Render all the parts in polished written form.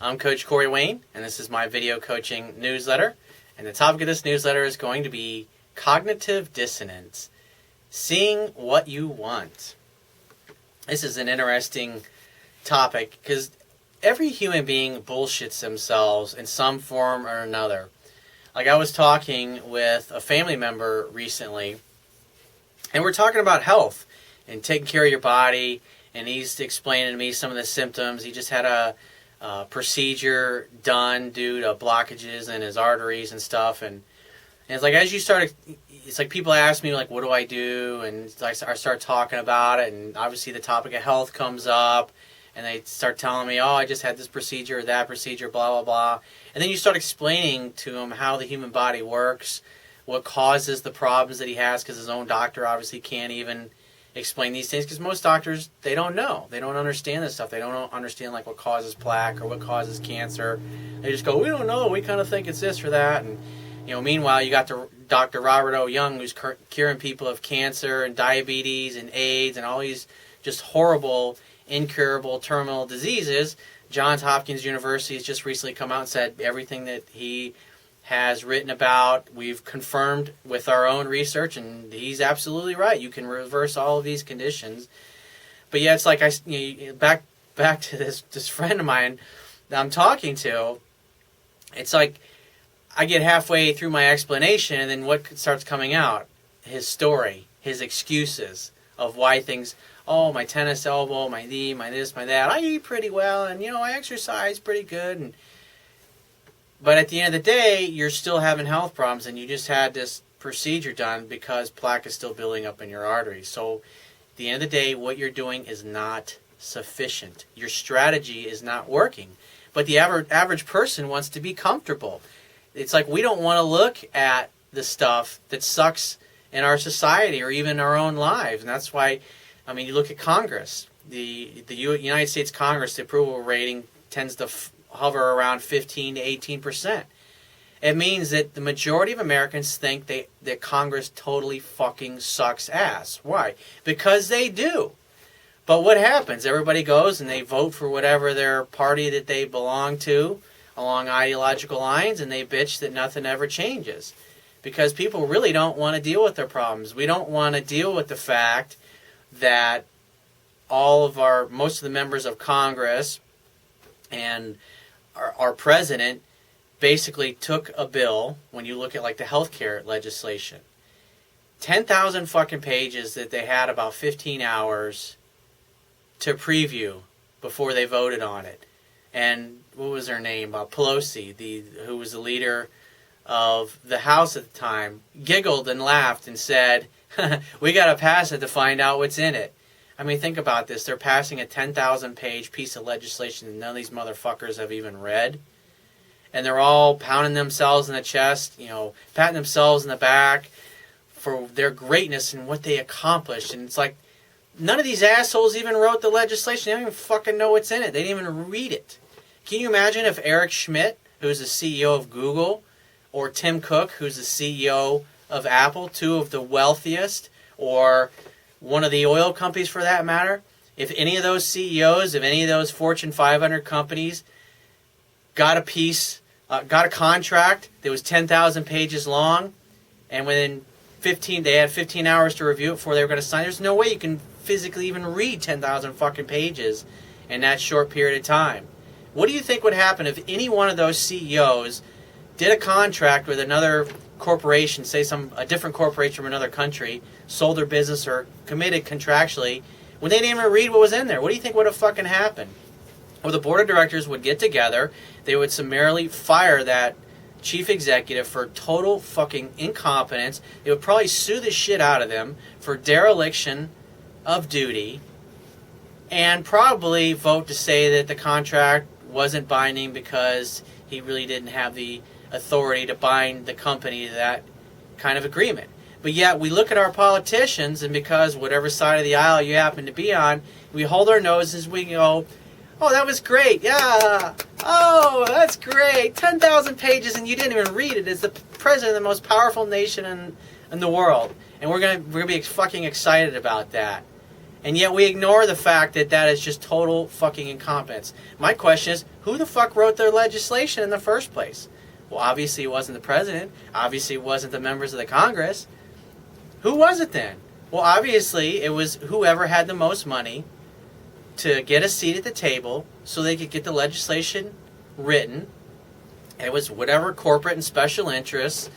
I'm Coach Corey Wayne, and this is my video coaching newsletter. And the topic of this newsletter is going to be cognitive dissonance, seeing what you want. This is an interesting topic because every human being bullshits themselves in some form or another. Like, I was talking with a family member recently, and we're talking about health and taking care of your body, and he's explaining to me some of the symptoms. He just had a procedure done due to blockages in his arteries and stuff, and it's like, as you start, it's like people ask me, like, what do I do? And I start talking about it, and obviously the topic of health comes up, and they start telling me, oh, I just had this procedure or that procedure, blah, blah, blah. And then you start explaining to them how the human body works, what causes the problems that he has, because his own doctor obviously can't even explain these things, because most doctors, they don't know. They don't understand this stuff. They don't understand, like, what causes plaque or what causes cancer. They just go, we don't know. We kind of think it's this or that. And, meanwhile, you got Dr. Robert O. Young, who's curing people of cancer and diabetes and AIDS and all these just horrible, incurable, terminal diseases. Johns Hopkins University has just recently come out and said everything that he has written about, we've confirmed with our own research, and he's absolutely right. You can reverse all of these conditions. But yeah, it's like, back to this friend of mine that I'm talking to, it's like I get halfway through my explanation, and then what starts coming out? His story, his excuses of why things, oh, my tennis elbow, my knee, my this, my that, I eat pretty well, and I exercise pretty good, but at the end of the day, you're still having health problems, and you just had this procedure done because plaque is still building up in your arteries. So at the end of the day, what you're doing is not sufficient. Your strategy is not working. But the average person wants to be comfortable. It's like, we don't want to look at the stuff that sucks in our society or even our own lives. And that's why, you look at Congress. The United States Congress, the approval rating tends to hover around 15 to 18%. It means that the majority of Americans think that Congress totally fucking sucks ass. Why? Because they do. But what happens? Everybody goes and they vote for whatever their party that they belong to along ideological lines, and they bitch that nothing ever changes. Because people really don't want to deal with their problems. We don't want to deal with the fact that most of the members of Congress and our president basically took a bill, when you look at like the healthcare legislation, 10,000 fucking pages that they had about 15 hours to preview before they voted on it. And what was her name? Pelosi, who was the leader of the House at the time, giggled and laughed and said, we got to pass it to find out what's in it. Think about this. They're passing a 10,000-page piece of legislation that none of these motherfuckers have even read. And they're all pounding themselves in the chest, patting themselves in the back for their greatness and what they accomplished. And it's like, none of these assholes even wrote the legislation. They don't even fucking know what's in it. They didn't even read it. Can you imagine if Eric Schmidt, who's the CEO of Google, or Tim Cook, who's the CEO of Apple, two of the wealthiest, or one of the oil companies for that matter, if any of those CEOs of any of those Fortune 500 companies got a contract that was 10,000 pages long, and within they had 15 hours to review it before they were going to sign, there's no way you can physically even read 10,000 fucking pages in that short period of time. What do you think would happen if any one of those CEOs did a contract with another corporation, say a different corporation from another country, sold their business or committed contractually, when they didn't even read what was in there? What do you think would have fucking happened? Well, the board of directors would get together, they would summarily fire that chief executive for total fucking incompetence. They would probably sue the shit out of them for dereliction of duty, and probably vote to say that the contract wasn't binding because he really didn't have the authority to bind the company to that kind of agreement. But yet we look at our politicians, and because whatever side of the aisle you happen to be on, we hold our noses, we go, oh, that was great, yeah, oh, that's great, 10,000 pages and you didn't even read it. It's the president of the most powerful nation in the world, and we're gonna be fucking excited about that. And yet we ignore the fact that that is just total fucking incompetence. My question is, who the fuck wrote the legislation in the first place? Well, obviously it wasn't the president. Obviously it wasn't the members of the Congress. Who was it then? Well, obviously it was whoever had the most money to get a seat at the table so they could get the legislation written. It was whatever corporate and special interests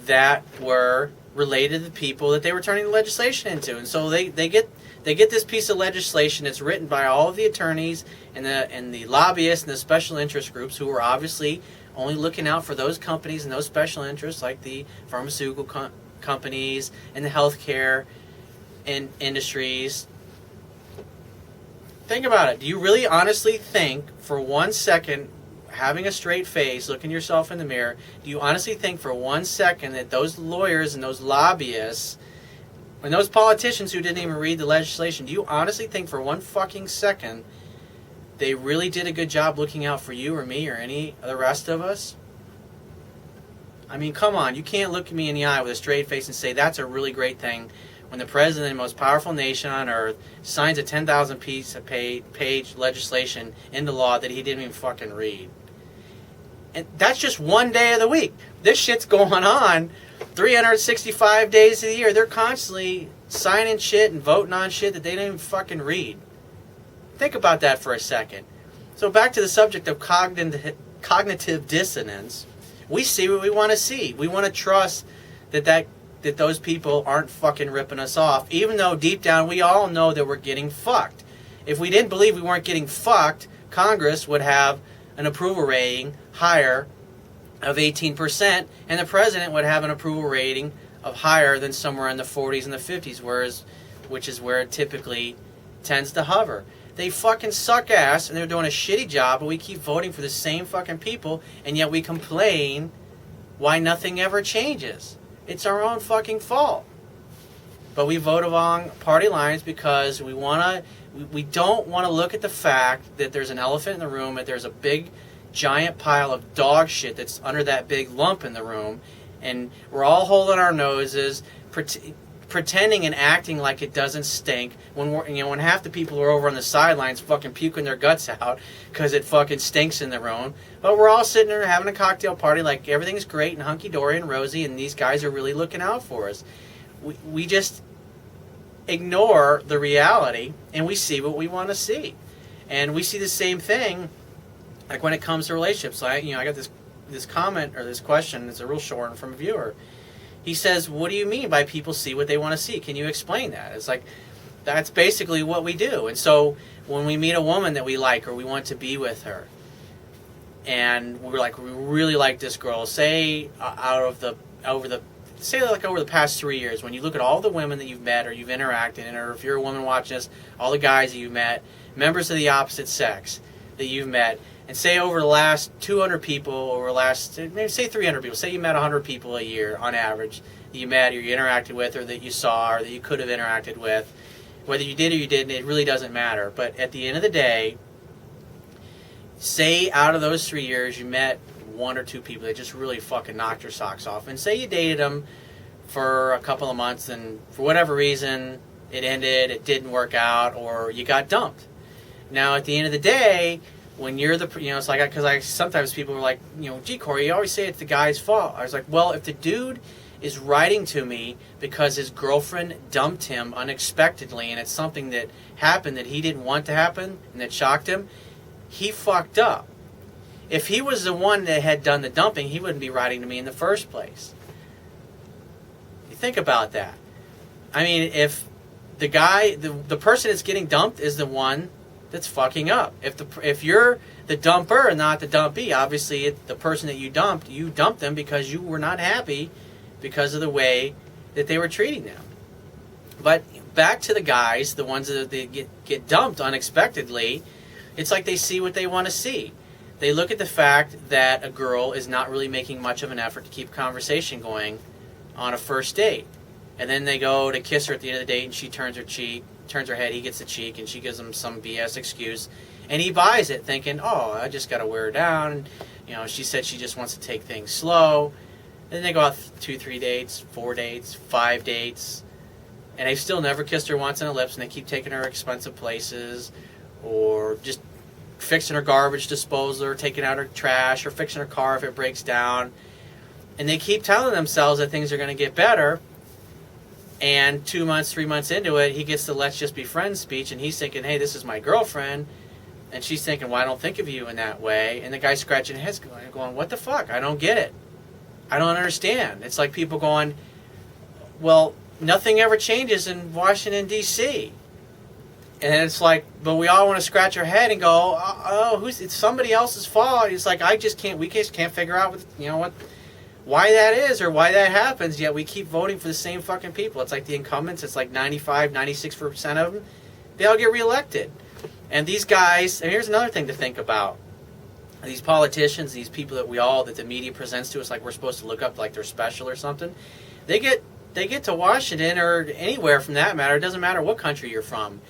that were related to the people that they were turning the legislation into. And so they get this piece of legislation that's written by all of the attorneys and the lobbyists and the special interest groups who were obviously only looking out for those companies and those special interests, like the pharmaceutical companies and the healthcare industries. Think about it. Do you really honestly think for 1 second, having a straight face, looking yourself in the mirror, do you honestly think for 1 second that those lawyers and those lobbyists and those politicians who didn't even read the legislation, do you honestly think for 1 fucking second they really did a good job looking out for you or me or any of the rest of us? I mean, come on. You can't look me in the eye with a straight face and say that's a really great thing when the president of the most powerful nation on earth signs a 10,000 page legislation into law that he didn't even fucking read. And that's just one day of the week. This shit's going on 365 days of the year. They're constantly signing shit and voting on shit that they didn't even fucking read. Think about that for a second. So back to the subject of cognitive dissonance. We see what we want to see. We want to trust that those people aren't fucking ripping us off, even though deep down we all know that we're getting fucked. If we didn't believe we weren't getting fucked, Congress would have an approval rating higher of 18%, and the president would have an approval rating of higher than somewhere in the 40s and the 50s, which is where it typically tends to hover. They fucking suck ass, and they're doing a shitty job, but we keep voting for the same fucking people, and yet we complain why nothing ever changes. It's our own fucking fault. But we vote along party lines because we don't want to look at the fact that there's an elephant in the room, that there's a big, giant pile of dog shit that's under that big lump in the room, and we're all holding our noses, pretending and acting like it doesn't stink when half the people are over on the sidelines fucking puking their guts out because it fucking stinks in the room. But we're all sitting there having a cocktail party like everything's great and hunky-dory and rosy, and these guys are really looking out for us. We just ignore the reality, and we see what we want to see. And we see the same thing like when it comes to relationships. I got this comment or this question. It's a real short one from a viewer. He says, what do you mean by people see what they want to see? Can you explain that? It's like, that's basically what we do. And so when we meet a woman that we like or we want to be with her, and we're like, we really like this girl, say over the past 3 years, when you look at all the women that you've met or you've interacted in, or if you're a woman watching this, all the guys that you've met, members of the opposite sex that you've met, and say over the last 200 people, maybe say 300 people, say you met 100 people a year on average that you met or you interacted with or that you saw or that you could have interacted with, whether you did or you didn't, it really doesn't matter. But at the end of the day, say out of those 3 years you met 1 or 2 people that just really fucking knocked your socks off, and say you dated them for a couple of months and for whatever reason it ended, it didn't work out, or you got dumped. Now at the end of the day, when you're it's like, because sometimes people are like, gee, Corey, you always say it's the guy's fault. I was like, well, if the dude is writing to me because his girlfriend dumped him unexpectedly and it's something that happened that he didn't want to happen and that shocked him, he fucked up. If he was the one that had done the dumping, he wouldn't be writing to me in the first place. You think about that. I mean, if the guy, the person that's getting dumped is the one that's fucking up. If you're the dumper and not the dumpee, obviously the person that you dumped them because you were not happy because of the way that they were treating them. But back to the guys, the ones that they get dumped unexpectedly, it's like they see what they want to see. They look at the fact that a girl is not really making much of an effort to keep conversation going on a first date. And then they go to kiss her at the end of the date and she turns her head, he gets the cheek, and she gives him some BS excuse. And he buys it thinking, oh, I just got to wear her down. She said she just wants to take things slow. Then they go out 2, 3 dates, 4 dates, 5 dates. and they've still never kissed her once on the lips, and they keep taking her expensive places, or just fixing her garbage disposal, or taking out her trash, or fixing her car if it breaks down. And they keep telling themselves that things are going to get better. And 2 months, 3 months into it, he gets the let's just be friends speech, and he's thinking, hey, this is my girlfriend. And she's thinking, well, I don't think of you in that way. And the guy's scratching his head going, what the fuck? I don't get it. I don't understand. It's like people going, well, nothing ever changes in Washington, D.C. And it's like, but we all want to scratch our head and go, oh, it's somebody else's fault. It's like, we just can't figure out why that is or why that happens, yet we keep voting for the same fucking people. It's like the incumbents, it's like 95, 96% of them, they all get reelected. And these guys, and here's another thing to think about. These politicians, these people that the media presents to us like we're supposed to look up like they're special or something, they get to Washington or anywhere from that matter, it doesn't matter what country you're from.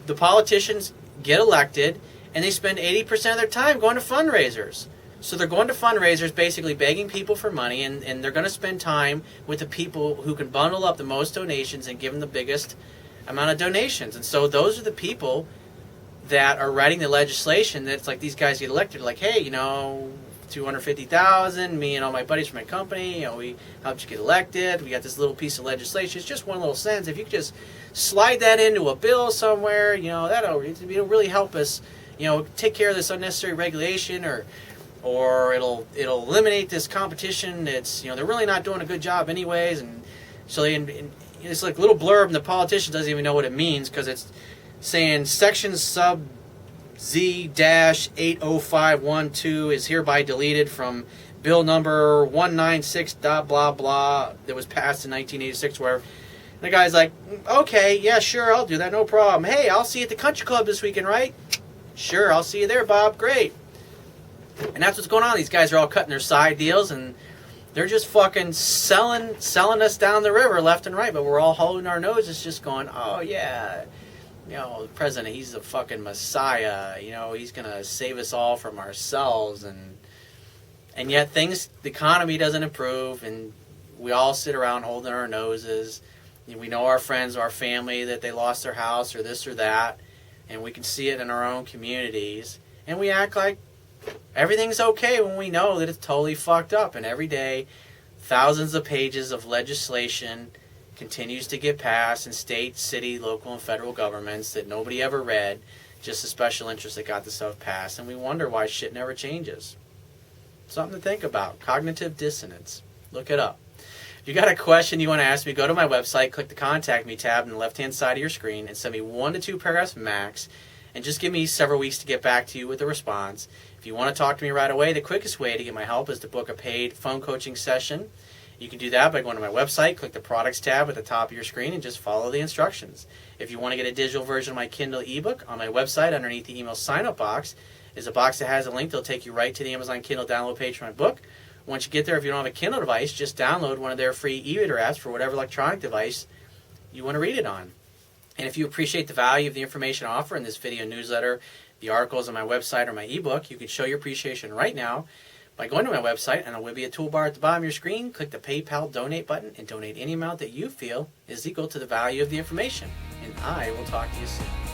The politicians get elected and they spend 80% of their time going to fundraisers. So they're going to fundraisers basically begging people for money, and they're going to spend time with the people who can bundle up the most donations and give them the biggest amount of donations. And so those are the people that are writing the legislation that's like these guys get elected. Like, hey, $250,000, me and all my buddies from my company, we helped you get elected. We got this little piece of legislation. It's just one little sentence. If you could just slide that into a bill somewhere, that'll really help us, take care of this unnecessary regulation, or it'll eliminate this competition. It's they're really not doing a good job anyways, and so it's like a little blurb, and the politician doesn't even know what it means because it's saying section sub Z-80512 is hereby deleted from bill number 196 blah blah that was passed in 1986. Where the guy's like, okay, yeah, sure, I'll do that, no problem. Hey, I'll see you at the country club this weekend, right? Sure, I'll see you there, Bob. Great. And that's what's going on. These guys are all cutting their side deals, and they're just fucking selling us down the river left and right. But we're all holding our noses, just going, oh yeah, the president, he's the fucking messiah. He's gonna save us all from ourselves, and yet the economy doesn't improve, and we all sit around holding our noses. We know our friends, our family, that they lost their house or this or that, and we can see it in our own communities, and we act like everything's okay when we know that it's totally fucked up. And every day, thousands of pages of legislation continues to get passed in state, city, local, and federal governments that nobody ever read, just the special interests that got the stuff passed. And we wonder why shit never changes. Something to think about. Cognitive dissonance. Look it up. If you got a question you want to ask me, go to my website, click the Contact Me tab on the left-hand side of your screen, and send me 1 to 2 paragraphs max, and just give me several weeks to get back to you with a response. If you want to talk to me right away, the quickest way to get my help is to book a paid phone coaching session. You can do that by going to my website, click the Products tab at the top of your screen, and just follow the instructions. If you want to get a digital version of my Kindle ebook, on my website, underneath the email sign-up box, is a box that has a link that'll take you right to the Amazon Kindle download page for my book. Once you get there, if you don't have a Kindle device, just download one of their free e-reader apps for whatever electronic device you want to read it on. And if you appreciate the value of the information I offer in this video newsletter, the articles on my website, or my ebook, you can show your appreciation right now by going to my website, and there will be a toolbar at the bottom of your screen. Click the PayPal donate button and donate any amount that you feel is equal to the value of the information. And I will talk to you soon.